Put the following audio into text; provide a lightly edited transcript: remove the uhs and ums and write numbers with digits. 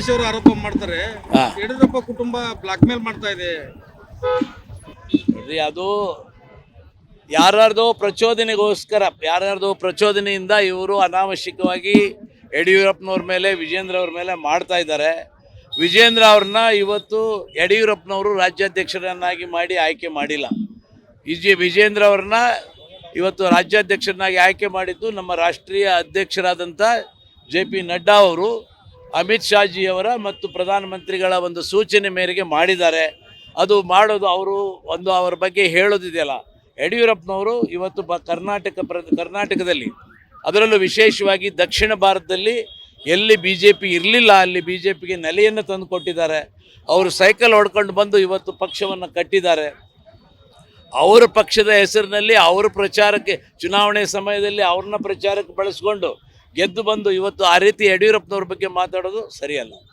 ಜಗದೀಶ್ ಅವರು ಆರೋಪ ಮಾಡ್ತಾರೆ, ಹಾ. ಯಡಿಯೂರಪ್ಪ ಕುಟುಂಬ ಬ್ಲಾಕ್ ಮೇಲ್ ಮಾಡ್ತಾ ಇದೆ. ನೋಡ್ರಿ, ಅದು ಯಾರ್ಯಾರ್ದೋ ಪ್ರಚೋದನೆಯಿಂದ ಇವರು ಅನಾವಶ್ಯಕವಾಗಿ ಯಡಿಯೂರಪ್ಪನವ್ರ ಮೇಲೆ, ವಿಜೇಂದ್ರ ಅವ್ರ ಮೇಲೆ ಮಾಡ್ತಾ ಇದ್ದಾರೆ. ವಿಜೇಂದ್ರ ಅವ್ರನ್ನ ಇವತ್ತು ಯಡಿಯೂರಪ್ಪನವರು ರಾಜ್ಯಾಧ್ಯಕ್ಷರನ್ನಾಗಿ ಮಾಡಿ ಆಯ್ಕೆ ಮಾಡಿಲ್ಲ. ವಿಜೇಂದ್ರ ಅವ್ರನ್ನ ಇವತ್ತು ರಾಜ್ಯಾಧ್ಯಕ್ಷರನ್ನಾಗಿ ಆಯ್ಕೆ ಮಾಡಿದ್ದು ನಮ್ಮ ರಾಷ್ಟ್ರೀಯ ಅಧ್ಯಕ್ಷರಾದಂಥ JP ನಡ್ಡಾ ಅವರು, ಅಮಿತ್ ಶಾಜಿಯವರ ಮತ್ತು ಪ್ರಧಾನಮಂತ್ರಿಗಳ ಒಂದು ಸೂಚನೆ ಮೇರೆಗೆ ಮಾಡಿದ್ದಾರೆ. ಅದು ಮಾಡೋದು ಅವರು ಅವ್ರ ಬಗ್ಗೆ ಹೇಳೋದಿದೆಯಲ್ಲ, ಯಡಿಯೂರಪ್ಪನವರು ಇವತ್ತು ಕರ್ನಾಟಕದಲ್ಲಿ, ಅದರಲ್ಲೂ ವಿಶೇಷವಾಗಿ ದಕ್ಷಿಣ ಭಾರತದಲ್ಲಿ ಎಲ್ಲಿ BJP ಇರಲಿಲ್ಲ ಅಲ್ಲಿ BJPಗೆ ನೆಲೆಯನ್ನು ತಂದು ಕೊಟ್ಟಿದ್ದಾರೆ. ಅವರು ಸೈಕಲ್ ಹೊಡ್ಕೊಂಡು ಬಂದು ಇವತ್ತು ಪಕ್ಷವನ್ನು ಕಟ್ಟಿದ್ದಾರೆ. ಅವರ ಪಕ್ಷದ ಹೆಸರಿನಲ್ಲಿ ಅವರ ಪ್ರಚಾರಕ್ಕೆ, ಚುನಾವಣೆ ಸಮಯದಲ್ಲಿ ಅವ್ರನ್ನ ಪ್ರಚಾರಕ್ಕೆ ಬಳಸ್ಕೊಂಡು ಗೆದ್ದು ಬಂದು ಇವತ್ತು ಆ ರೀತಿ ಯಡಿಯೂರಪ್ಪನವ್ರ ಬಗ್ಗೆ ಮಾತಾಡೋದು ಸರಿಯಲ್ಲ.